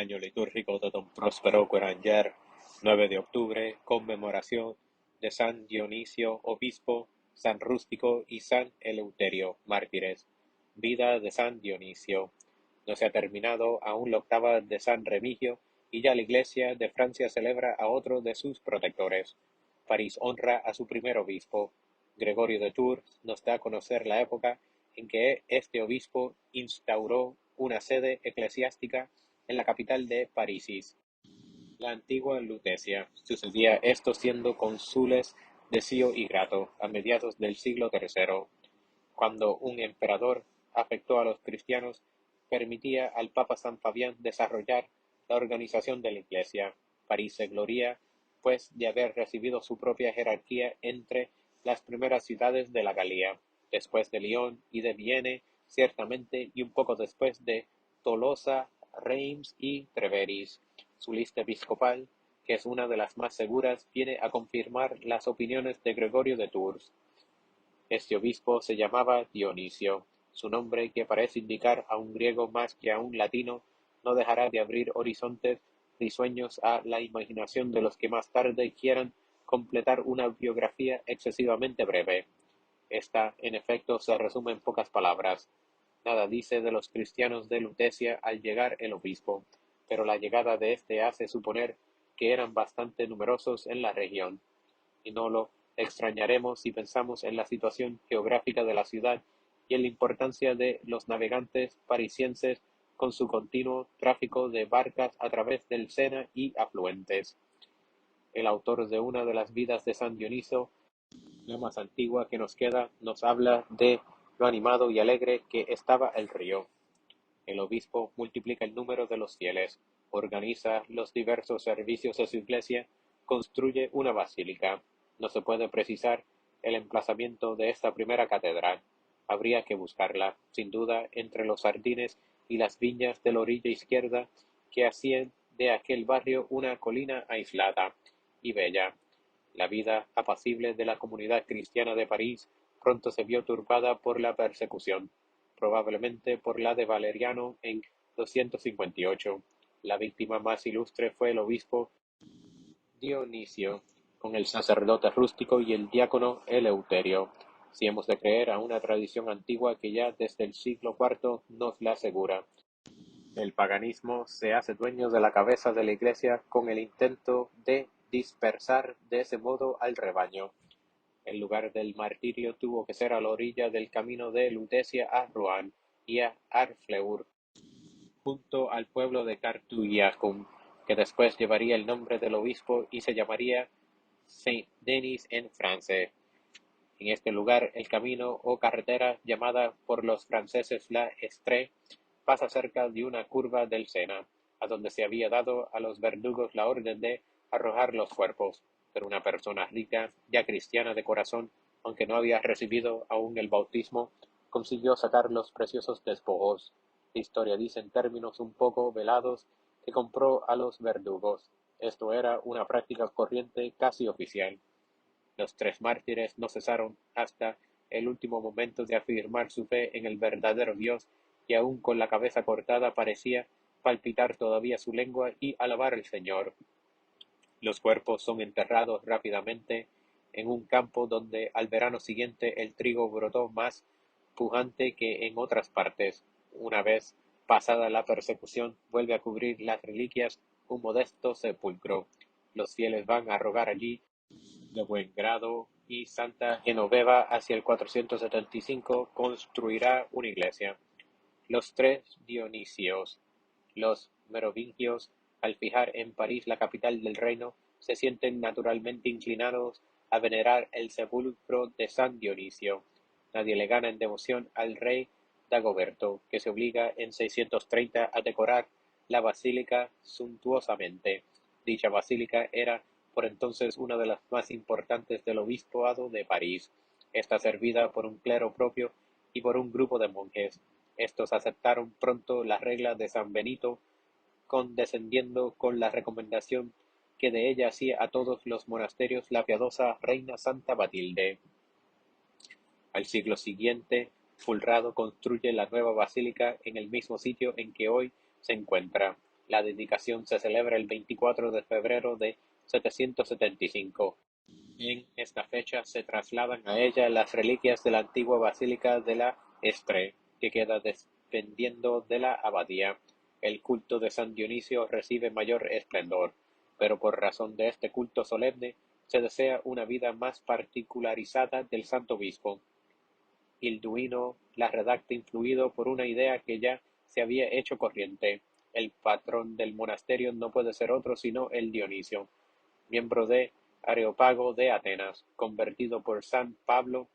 Año litúrgico de Don Próspero Gueranger, 9 de octubre, conmemoración de San Dionisio, obispo, San Rústico y San Eleuterio, mártires. Vida de San Dionisio. No se ha terminado aún la octava de San Remigio y ya la Iglesia de Francia celebra a otro de sus protectores. París honra a su primer obispo. Gregorio de Tours nos da a conocer la época en que este obispo instauró una sede eclesiástica en la capital de Parísis, la antigua Lutecia. Sucedía esto siendo cónsules Decio y Grato a mediados del siglo III, cuando un emperador afectó a los cristianos, permitía al Papa San Fabián desarrollar la organización de la Iglesia. París se gloria, pues, de haber recibido su propia jerarquía entre las primeras ciudades de la Galia, después de Lyon y de Vienne, ciertamente, y un poco después de Tolosa, Reims y Treveris. Su lista episcopal, que es una de las más seguras, viene a confirmar las opiniones de Gregorio de Tours. Este obispo se llamaba Dionisio. Su nombre, que parece indicar a un griego más que a un latino, no dejará de abrir horizontes risueños a la imaginación de los que más tarde quieran completar una biografía excesivamente breve. Esta, en efecto, se resume en pocas palabras. Nada dice de los cristianos de Lutecia al llegar el obispo, pero la llegada de éste hace suponer que eran bastante numerosos en la región, y no lo extrañaremos si pensamos en la situación geográfica de la ciudad y en la importancia de los navegantes parisienses con su continuo tráfico de barcas a través del Sena y afluentes. El autor de una de las vidas de San Dioniso, la más antigua que nos queda, nos habla de lo animado y alegre que estaba el río. El obispo multiplica el número de los fieles, organiza los diversos servicios de su iglesia, construye una basílica. No se puede precisar el emplazamiento de esta primera catedral. Habría que buscarla, sin duda, entre los jardines y las viñas de la orilla izquierda que hacían de aquel barrio una colina aislada y bella. La vida apacible de la comunidad cristiana de París pronto se vio turbada por la persecución, probablemente por la de Valeriano en 258. La víctima más ilustre fue el obispo Dionisio, con el sacerdote rústico y el diácono Eleuterio, si hemos de creer a una tradición antigua que ya desde el siglo IV nos la asegura. El paganismo se hace dueño de la cabeza de la Iglesia con el intento de dispersar de ese modo al rebaño. El lugar del martirio tuvo que ser a la orilla del camino de Lutecia a Rouen y a Harfleur, junto al pueblo de Cartugiacum, que después llevaría el nombre del obispo y se llamaría Saint-Denis en France. En este lugar el camino o carretera, llamada por los franceses la Estrée, pasa cerca de una curva del Sena, a donde se había dado a los verdugos la orden de arrojar los cuerpos, pero una persona rica, ya cristiana de corazón, aunque no había recibido aún el bautismo, consiguió sacar los preciosos despojos. La historia dice en términos un poco velados que compró a los verdugos. Esto era una práctica corriente casi oficial. Los tres mártires no cesaron hasta el último momento de afirmar su fe en el verdadero Dios, y aun con la cabeza cortada parecía palpitar todavía su lengua y alabar al Señor. Los cuerpos son enterrados rápidamente en un campo donde al verano siguiente el trigo brotó más pujante que en otras partes. Una vez pasada la persecución, vuelve a cubrir las reliquias un modesto sepulcro. Los fieles van a rogar allí de buen grado, y Santa Genoveva hacia el 475 construirá una iglesia. Los tres Dionisios, los merovingios, al fijar en París la capital del reino, se sienten naturalmente inclinados a venerar el sepulcro de San Dionisio. Nadie le gana en devoción al rey Dagoberto, que se obliga en 630 a decorar la basílica suntuosamente. Dicha basílica era por entonces una de las más importantes del obispado de París. Está servida por un clero propio y por un grupo de monjes. Estos aceptaron pronto la regla de San Benito, condescendiendo con la recomendación que de ella hacía a todos los monasterios la piadosa reina Santa Batilde. Al siglo siguiente, Fulrado construye la nueva basílica en el mismo sitio en que hoy se encuentra. La dedicación se celebra el 24 de febrero de 775. En esta fecha se trasladan a ella las reliquias de la antigua basílica de la Estre, que queda dependiendo de la abadía. El culto de San Dionisio recibe mayor esplendor, pero por razón de este culto solemne se desea una vida más particularizada del santo obispo. Hilduino la redacta influido por una idea que ya se había hecho corriente: el patrón del monasterio no puede ser otro sino el Dionisio, miembro de Areópago de Atenas, convertido por San Pablo.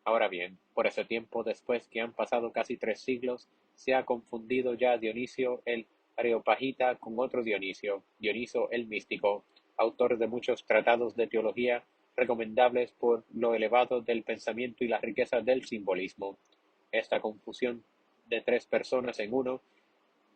Ahora bien, por ese tiempo, después que han pasado casi 3 siglos, se ha confundido ya Dionisio el Areopagita con otro Dionisio, Dioniso el místico, autor de muchos tratados de teología recomendables por lo elevado del pensamiento y la riqueza del simbolismo. Esta confusión de 3 personas en uno,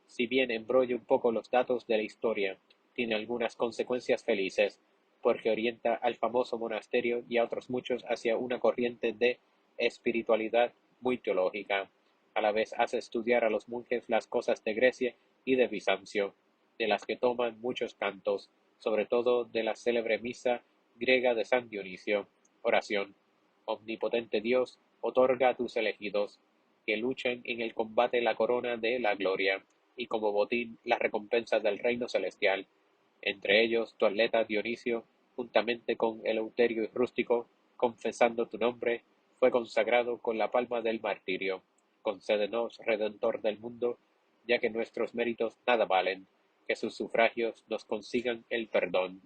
si bien embrolla un poco los datos de la historia, tiene algunas consecuencias felices, porque orienta al famoso monasterio y a otros muchos hacia una corriente de espiritualidad muy teológica. A la vez hace estudiar a los monjes las cosas de Grecia y de Bizancio, de las que toman muchos cantos, sobre todo de la célebre misa griega de San Dionisio. Oración: omnipotente Dios, otorga a tus elegidos, que luchan en el combate, la corona de la gloria, y como botín las recompensas del reino celestial. Entre ellos tu atleta Dionisio, juntamente con Eleuterio y Rústico, confesando tu nombre, fue consagrado con la palma del martirio. Concédenos, Redentor del mundo, ya que nuestros méritos nada valen, que sus sufragios nos consigan el perdón.